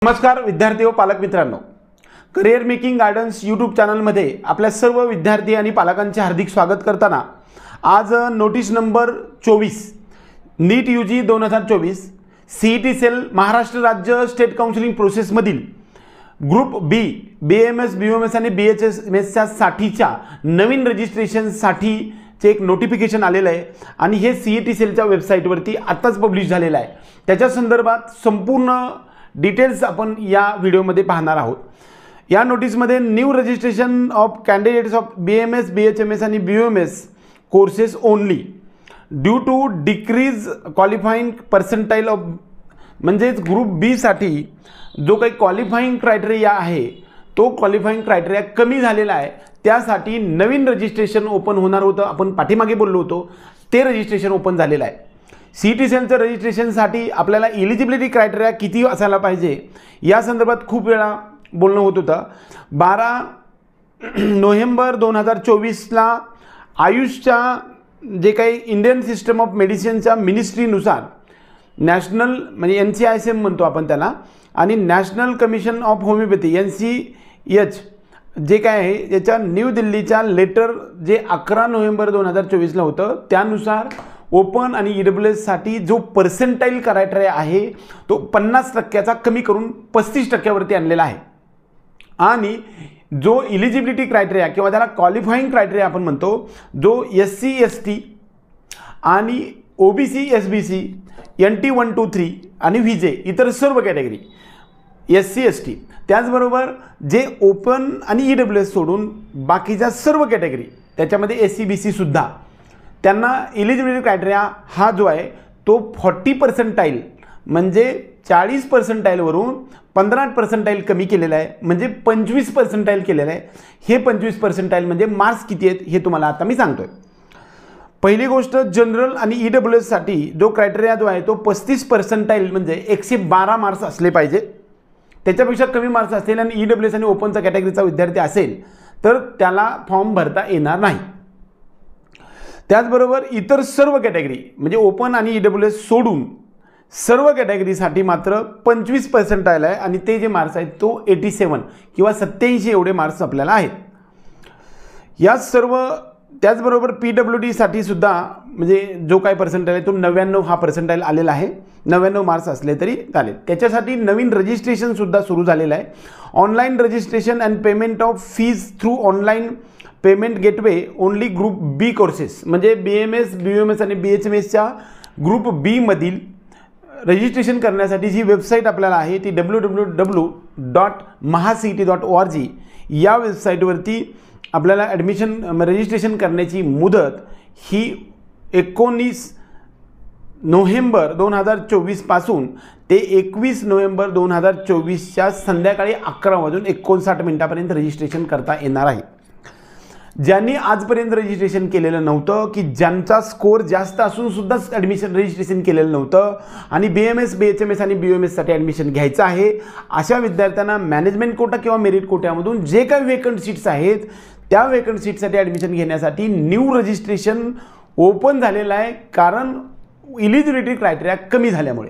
नमस्कार विद्यार्थी व पालक मित्रांनो, करिअर मेकिंग गार्डन्स यूट्यूब चॅनलमध्ये आपल्या सर्व विद्यार्थी आणि पालकांचे हार्दिक स्वागत करताना आज नोटीस नंबर 24 नीट यूजी 2024 सीईटी सेल महाराष्ट्र राज्य स्टेट काउन्सिलिंग प्रोसेसमधील ग्रुप बी BAMS BUMS आणि BHMS साठीच्या नवीन रजिस्ट्रेशनसाठीचे एक नोटिफिकेशन आलेलं आहे आणि हे सीईटी सेलच्या वेबसाईटवरती आत्ताच पब्लिश झालेलं आहे। त्याच्या संदर्भात संपूर्ण डिटेल्स आपण या व्हिडिओमध्ये पाहणार आहोत। या नोटीसमध्ये new registration of candidates of BAMS BHMS आणि BUMS courses only due to decrease qualifying percentile of, म्हणजेच ग्रुप बी साठी जो काही क्वालिफाइंग क्रायटेरिया आहे तो क्वालिफाइंग क्रायटेरिया कमी झालेला आहे, त्यासाठी नवीन रजिस्ट्रेशन ओपन होणार होतं। आपण पाठीमागे बोललो होतो ते रजिस्ट्रेशन ओपन झालेलं आहे। सीईटी सेलचं रजिस्ट्रेशनसाठी आपल्याला एलिजिबिलिटी क्रायटेरिया किती असायला पाहिजे या संदर्भात खूप वेळा बोलणं होत होतं। 12 नोव्हेंबर 2024ला आयुषच्या जे काही इंडियन सिस्टम ऑफ मेडिसिनच्या मिनिस्ट्रीनुसार नॅशनल म्हणजे NCISM म्हणतो आपण त्याला, आणि national commission of homeopathy NCH जे काय आहे याच्या न्यू दिल्लीच्या लेटर जे 11 नोव्हेंबर 2024ला होतं त्यानुसार ओपन आणि EWS साठी जो पर्सेंटाइल क्रायटेरिया आहे तो 50% कमी करून 35% आणलेला आहे। आणि जो एलिजिबिलिटी क्रायटेरिया किंवा त्याला क्वालिफाइंग क्रायटेरिया आपण म्हणतो, जो SC ST आणि OBC SBC NT 1 2 3 आणि VJ इतर सर्व कॅटेगरी SC ST, त्याचबरोबर जे ओपन आणि EWS सोडून बाकीच्या सर्व कॅटेगरी त्याच्यामध्ये SC BC सुद्धा त्यांना एलिजिबिलिटी क्रायटेरिया हा जो आहे तो 40% म्हणजे 40% वरून 15% कमी केलेला आहे, म्हणजे 25% केलेला आहे। हे 25% म्हणजे मार्क्स किती आहेत हे तुम्हाला आता मी सांगतोय। पहिली गोष्ट, जनरल आणि EWS साठी जो क्रायटेरिया जो आहे तो 35% म्हणजे 112 मार्क्स असले पाहिजे। त्याच्यापेक्षा कमी मार्क्स असतील आणि EWS आणि ओपनचा कॅटेगरीचा विद्यार्थी असेल तर त्याला फॉर्म भरता येणार नाही। त्याचबरोबर इतर सर्व कॅटेगरी म्हणजे ओपन आणि EWS सोडून सर्व कॅटेगरीसाठी मात्र 25% आहे आणि ते जे मार्क्स आहेत तो 87 किंवा 87 एवढे मार्क्स आपल्याला आहेत। या सर्व त्याचबरोबर PWD साठी सुद्धा म्हणजे जो काही पर्सेंटाइल आहे तो 99 हा पर्सेंटाइल आलेला आहे। 99 मार्क्स असले तरी चालेल। त्याच्यासाठी नवीन रजिस्ट्रेशन सुद्धा सुरू झालेलं आहे। Online registration and payment of fees through online payment gateway only group B courses, म्हणजे BAMS BUMS आणि BHMSच्या ग्रुप बी मधील रजिस्ट्रेशन करण्यासाठी जी वेबसाईट आपल्याला आहे ती www.mahacet.org या वेबसाईटवरती आपल्याला रजिस्ट्रेशन करण्याची मुदत ही 19 नोव्हेंबर 2024 पासून ते 21 नोव्हेंबर 2024च्या संध्याकाळी 11:59 पर्यंत रजिस्ट्रेशन करता येणार आहे। ज्यांनी आजपर्यंत रजिस्ट्रेशन केलेलं नव्हतं की ज्यांचा स्कोर जास्त असून सुद्धा रजिस्ट्रेशन केलेलं नव्हतं आणि BAMS BHMS आणि BUMS साठी ॲडमिशन घ्यायचं आहे, अशा विद्यार्थ्यांना मॅनेजमेंट कोटा किंवा मेरिट कोट्यामधून जे काही वेकंट सीट्स आहेत त्या वेकंट सीटसाठी ॲडमिशन घेण्यासाठी न्यू रजिस्ट्रेशन ओपन झालेलं आहे। कारण एलिजिबिलिटी क्रायटेरिया कमी झाल्यामुळे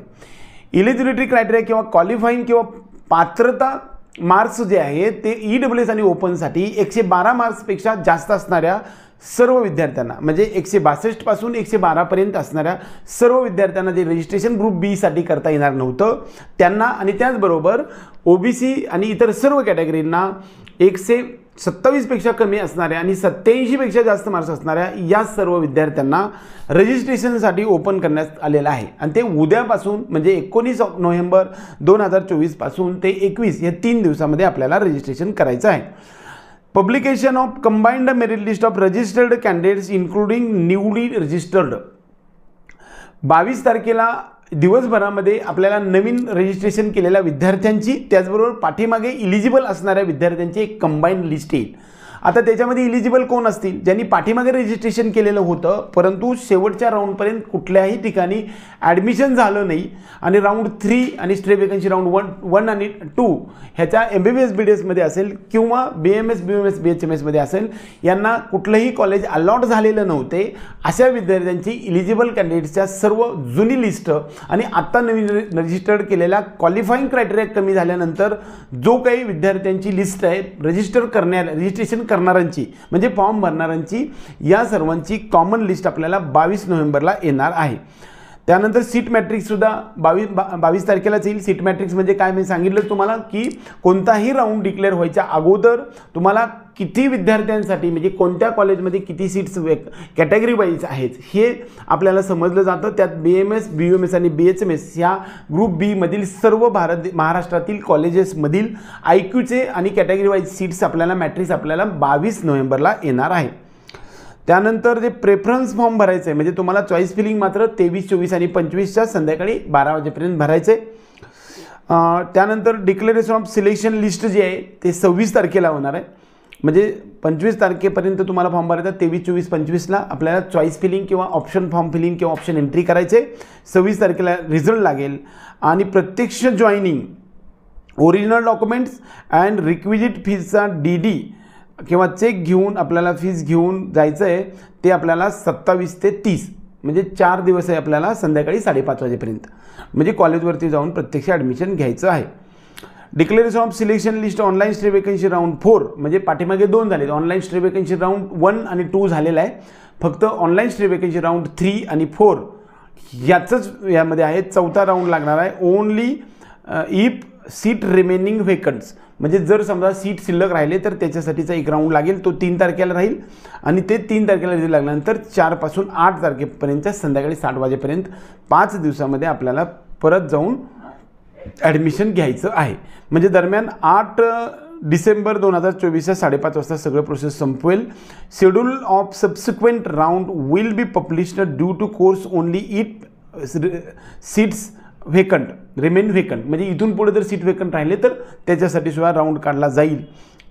एलिजिबिलिटी क्रायटेरिया किंवा क्वालिफाइंग किंवा पात्रता मार्क्स जे आहे ते EWS आणि ओपनसाठी 112 मार्क्सपेक्षा जास्त असणाऱ्या सर्व विद्यार्थ्यांना, म्हणजे 162 पासून 112 पर्यंत असणाऱ्या सर्व विद्यार्थ्यांना जे रजिस्ट्रेशन ग्रुप बी साठी करता येणार नव्हतं त्यांना, आणि त्याचबरोबर OBC आणि इतर सर्व कॅटेगरींना 127 पेक्षा कमी असणाऱ्या आणि 87 पेक्षा जास्त मार्क्स असणाऱ्या या सर्व विद्यार्थ्यांना रजिस्ट्रेशनसाठी ओपन करण्यात आलेलं आहे। आणि ते उद्यापासून म्हणजे 19 नोव्हेंबर 2024 पासून ते 21 या 3 दिवसामध्ये आपल्याला रजिस्ट्रेशन करायचं आहे। Publication of combined merit list of registered candidates including newly registered 22 तारखेला दिवसभरामध्ये आपल्याला नवीन रजिस्ट्रेशन केलेल्या विद्यार्थ्यांची त्याचबरोबर पाठीमागे एलिजिबल असणाऱ्या विद्यार्थ्यांची एक कंबाइंड लिस्ट येईल आता त्याच्यामध्ये इलिजिबल कोण असतील? ज्यांनी पाठीमागे रजिस्ट्रेशन केलेलं होतं परंतु शेवटच्या राऊंडपर्यंत कुठल्याही ठिकाणी ॲडमिशन झालं नाही आणि राऊंड 3 आणि स्ट्रे वेकन्सी राऊंड 1 आणि 2 ह्याच्या MBBS BDSमध्ये असेल किंवा BMS BUMS BHMSमध्ये असेल, यांना कुठलंही कॉलेज अलॉट झालेलं नव्हते, अशा विद्यार्थ्यांची इलिजिबल कॅन्डिडेट्सच्या सर्व जुनी लिस्ट आणि आत्ता नवीन रजिस्टर्ड केलेल्या क्वालिफाईंग क्रायटेरिया कमी झाल्यानंतर जो काही विद्यार्थ्यांची लिस्ट आहे रजिस्ट्रेशन करणाऱ्यांची म्हणजे फॉर्म भरणाऱ्यांची, या सर्वांची कॉमन लिस्ट आपल्याला 22 नोव्हेंबरला येणार आहे. त्यानंतर सीट मॅट्रिक्ससुद्धा 22 तारखेलाच येईल. सीट मॅट्रिक्स म्हणजे काय मी सांगितलं तुम्हाला की कोणताही राऊंड डिक्लेअर व्हायच्या अगोदर तुम्हाला किती विद्यार्थ्यांसाठी म्हणजे कोणत्या कॉलेजमध्ये किती सीट्स कॅटेगरी वाईज आहेत हे आपल्याला समजलं जातं. त्यात BMS BUMS आणि BHMS ह्या ग्रुप बी मधील सर्व महाराष्ट्रातील कॉलेजेसमधील IQचे आणि कॅटेगरी वाईज सीट्स आपल्याला मॅट्रिक्स आपल्याला 22 नोव्हेंबरला येणार आहे. त्यानंतर जे प्रेफरन्स फॉर्म भरायचं आहे म्हणजे तुम्हाला चॉईस फिलिंग मात्र 23, 24 आणि 25च्या संध्याकाळी 12 वाजेपर्यंत भरायचं आहे. त्यानंतर डिक्लेरेशन ऑफ सिलेक्शन लिस्ट जे आहे ते 26 तारखेला होणार आहे. म्हणजे 25 तारखेपर्यंत तुम्हाला फॉर्म भरायचा. 23, 24, 25ला आपल्याला चॉईस फिलिंग किंवा ऑप्शन फॉर्म फिलिंग किंवा ऑप्शन एंट्री करायचे. 26 तारखेला रिझल्ट लागेल आणि प्रत्यक्ष joining, original documents and requisite फीजचा DD किंवा चेक घेऊन आपल्याला फीस घेऊन जायचं आहे. ते आपल्याला 27 ते 30 म्हणजे 4 दिवस आहे आपल्याला संध्याकाळी 5:30 वाजेपर्यंत म्हणजे कॉलेजवरती जाऊन प्रत्यक्ष ॲडमिशन घ्यायचं आहे. Declaration of selection list online stray vacancy round 4 म्हणजे पाठीमागे 2 झाले. ऑनलाईन स्ट्रे वेकन्सी राऊंड 1 आणि 2 झालेला आहे. फक्त ऑनलाईन स्ट्रे वेकन्सी राऊंड 3 आणि 4 याचंच यामध्ये आहे. 4था राऊंड लागणार आहे. ओनली इफ सीट रिमेनिंग वेकंट्स म्हणजे जर समजा सीट शिल्लक राहिले तर त्याच्यासाठीचा एक राऊंड लागेल. तो 3 तारखेला राहील आणि ते 3 तारखेला रिझल्ट लागल्यानंतर 4 पासून 8 तारखेपर्यंत संध्याकाळी 7 वाजेपर्यंत 5 दिवसामध्ये आपल्याला परत जाऊन ॲडमिशन घ्यायचं आहे. म्हणजे दरम्यान 8 डिसेंबर 2024 5:30 वाजता सगळं प्रोसेस संपवेल. Schedule of subsequent round will be published due to course only it seats vacant remain vacant म्हणजे इथून पुढे जर सीट व्हेकंट राहिले तर त्याच्यासाठी सुद्धा राऊंड काढला जाईल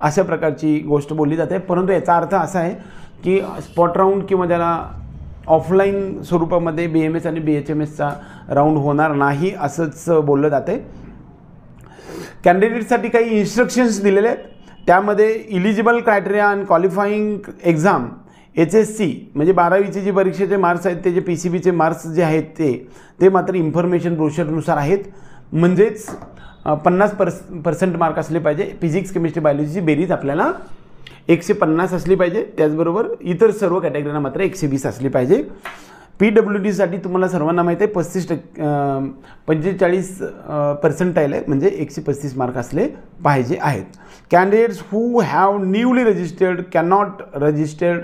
अशा प्रकारची गोष्ट बोलली जाते. परंतु याचा अर्थ असा आहे की स्पॉट राऊंड किंवा ज्याला ऑफलाईन स्वरूपामध्ये BMS आणि BHMSचा राऊंड होणार नाही असंच बोललं जाते. कॅन्डिडेटसाठी काही इन्स्ट्रक्शन्स दिलेले आहेत. त्यामध्ये eligible criteria and qualifying exam HSC म्हणजे 12वीचे जे परीक्षेचे मार्क्स आहेत ते जे PCBचे मार्क्स जे आहेत ते मात्र इन्फॉर्मेशन ब्रोशरनुसार आहेत. म्हणजेच 50% मार्क असले पाहिजे. फिजिक्स केमिस्ट्री बायोलॉजीची बेरीज आपल्याला 150 असली पाहिजे. त्याचबरोबर इतर सर्व कॅटेगरीना मात्र 120 असली पाहिजे. PWDसाठी तुम्हाला सर्वांना माहिती आहे 45% आहे म्हणजे 135 मार्क असले पाहिजे आहेत. Candidates who have newly registered cannot registered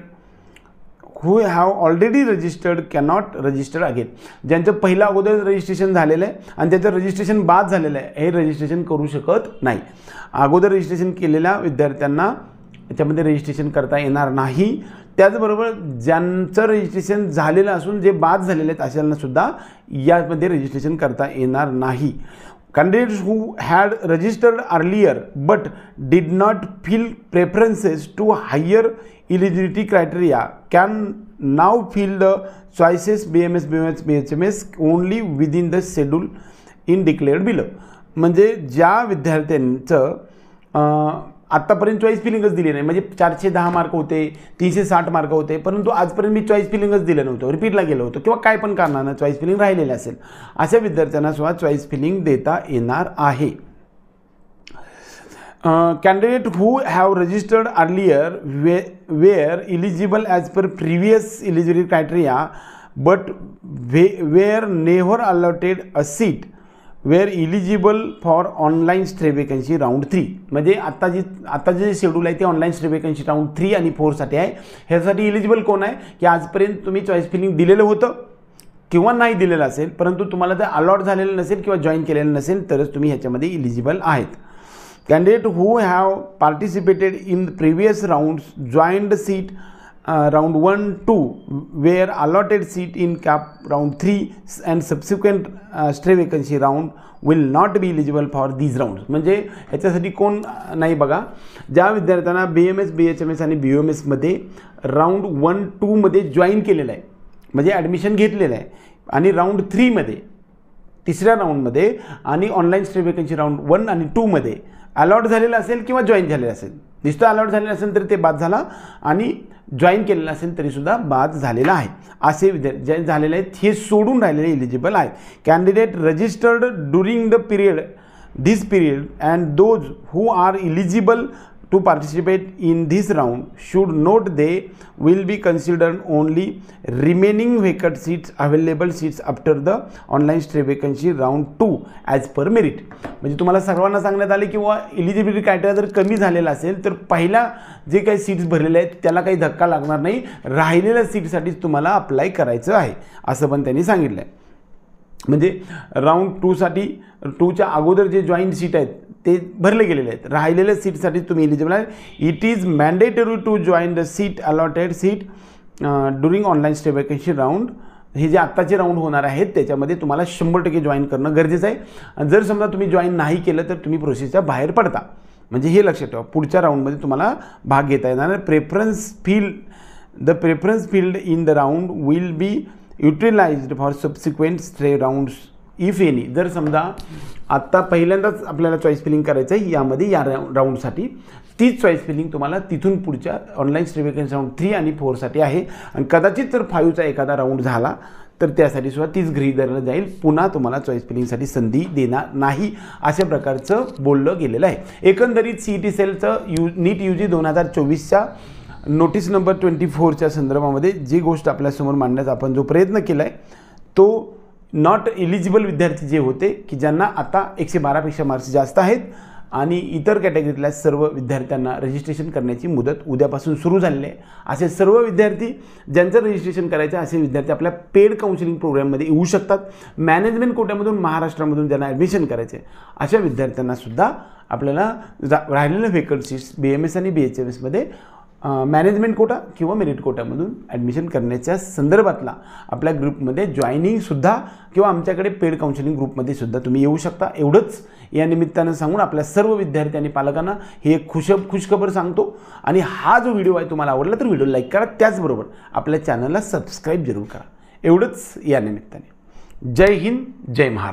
who have already registered cannot register again. ज्यांचं पहिलं अगोदर रजिस्ट्रेशन झालेलं आहे आणि त्याचं रजिस्ट्रेशन बाद झालेलं आहे हे रजिस्ट्रेशन करू शकत नाही. अगोदर रजिस्ट्रेशन केलेल्या विद्यार्थ्यांना याच्यामध्ये रजिस्ट्रेशन करता येणार नाही. त्याचबरोबर ज्यांचं रजिस्ट्रेशन झालेलं असून जे बाद झालेले आहेत अशांना सुद्धा यामध्ये रजिस्ट्रेशन करता येणार नाही. Candidates who had registered earlier but did not fill preferences to higher eligibility criteria can now fill the choices BMS, BHMS only within the schedule in declared below. म्हणजे ज्या विद्यार्थ्यांचं आत्तापर्यंत चॉईस फिलिंगच दिली नाही म्हणजे 410 मार्क होते 360 मार्क होते परंतु आजपर्यंत मी चॉईस फिलिंगच दिलं नव्हतं, रिपीटला गेलो होतो किंवा काय पण कारणानं चॉईस फिलिंग राहिलेलं असेल अशा विद्यार्थ्यांना सुद्धा चॉईस फिलिंग देता येणार आहे. Candidate who have registered earlier were eligible as per previous eligibility criteria but were never allotted a seat were eligible for online stray vacancy round 3. म्हणजे आता जे शेड्यूल आहे ते ऑनलाईन स्ट्रे वेकन्सी राऊंड 3 आणि 4 साठी आहे. ह्यासाठी इलिजिबल कोण आहे की आजपर्यंत तुम्ही चॉईस फिलिंग दिलेलं होतं किंवा नाही दिलेलं असेल परंतु तुम्हाला ते अलॉट झालेलं नसेल किंवा जॉईन केलेलं नसेल तरच तुम्ही ह्याच्यामध्ये इलिजिबल आहेत. Candidate who have participated in the previous rounds joined the seat round 1, 2 where allotted seat in cap round 3 and subsequent stray vacancy round will not be eligible for these rounds. म्हणजे ह्याच्यासाठी कोण नाही बघा, ज्या विद्यार्थ्यांना BMS BHMS आणि BOMS मध्ये round 1, 2 मध्ये जॉईन केलेलं आहे, म्हणजे ॲडमिशन घेतलेलं आहे आणि राऊंड 3 मध्ये तिसऱ्या राऊंडमध्ये आणि ऑनलाईन स्टे वेकन्सी राऊंड 1 आणि 2 मध्ये अलॉट झालेलं असेल किंवा जॉईन झालेलं असेल, नुसतं अलॉट झालेलं असेल तर ते बाद झाला आणि जॉईन केलेलं असेल तरीसुद्धा बाद झालेला आहे. असे विद्यार्थी जे झालेले आहेत हे सोडून राहिलेले एलिजिबल आहेत. Candidate registered during the period this period and those who are eligible to participate in this round should note they will be considered only remaining vacant seats available seats after the online stay vacancy round 2 as per merit. म्हणजे तुम्हाला सर्वांना सांगण्यात आले किंवा eligibility criteria जर कमी झालेला असेल तर पहिला जे काही सीट्स भरलेले आहेत त्याला काही धक्का लागणार नाही, राहिलेल्या सीटसाठीच तुम्हाला अप्लाय करायचं आहे असं पण त्यांनी सांगितलं आहे. म्हणजे राऊंड 2 साठी 2च्या अगोदर जे जॉईन सीट आहेत ते भरले गेलेले आहेत, राहिलेल्या सीटसाठी तुम्ही एलिजिबल आहे. It is mandatory to join the seat allotted seat during online stray vacancy round. हे जे आत्ताचे राऊंड होणार आहेत त्याच्यामध्ये तुम्हाला 100% जॉईन करणं गरजेचं आहे. आणि जर समजा तुम्ही जॉईन नाही केलं तर तुम्ही प्रोसेसच्या बाहेर पडता. म्हणजे हे लक्षात ठेवा, पुढच्या राऊंडमध्ये तुम्हाला भाग घेता येणार. The preference field in the round will be utilised for subsequent stay rounds if any. जर समजा आत्ता पहिल्यांदाच आपल्याला चॉईस फिलिंग करायचं आहे यामध्ये या राऊंडसाठी, तीच चॉईस फिलिंग तुम्हाला तिथून पुढच्या ऑनलाईन स्टे वेकन्सी राऊंड 3 आणि 4 साठी आहे. आणि कदाचित जर 5चा एखादा राऊंड झाला तर त्यासाठी सुद्धा तीच गृहीत धरलं जाईल, पुन्हा तुम्हाला चॉईस फिलिंगसाठी संधी देणार नाही अशा प्रकारचं बोललं गेलेलं आहे. एकंदरीत CET सेलचं नीट UG 2024च्या नोटीस नंबर 24च्या संदर्भामध्ये जी गोष्ट आपल्यासमोर मांडण्याचा आपण जो प्रयत्न केला आहे तो नॉट एलिजिबल विद्यार्थी जे होते की ज्यांना आता 112पेक्षा मार्क्स जास्त आहेत आणि इतर कॅटेगरीतल्या सर्व विद्यार्थ्यांना रजिस्ट्रेशन करण्याची मुदत उद्यापासून सुरू झालेली आहे. असे सर्व विद्यार्थी ज्यांचं रजिस्ट्रेशन करायचं असे विद्यार्थी आपल्या पेड काउन्सिलिंग प्रोग्राममध्ये येऊ शकतात. मॅनेजमेंट कोट्यामधून महाराष्ट्रामधून ज्यांना ॲडमिशन करायचे अशा विद्यार्थ्यांनासुद्धा आपल्याला राहिलेल्या वेकन्सीज BMS आणि BHMSमध्ये मॅनेजमेंट कोटा किंवा मेरिट कोटामधून ॲडमिशन करण्याच्या संदर्भातला आपल्या ग्रुपमध्ये जॉईनिंगसुद्धा किंवा आमच्याकडे पेड काउन्सिलिंग ग्रुपमध्ये सुद्धा तुम्ही येऊ शकता. एवढंच या निमित्तानं सांगून आपल्या सर्व विद्यार्थी आणि पालकांना हे एक खुशखबर सांगतो. आणि हा जो व्हिडिओ आहे तुम्हाला आवडला तर व्हिडिओ लाईक करा, त्याचबरोबर आपल्या चॅनलला सबस्क्राईब जरूर करा. एवढंच या निमित्ताने. जय हिंद, जय महाराष्ट्र.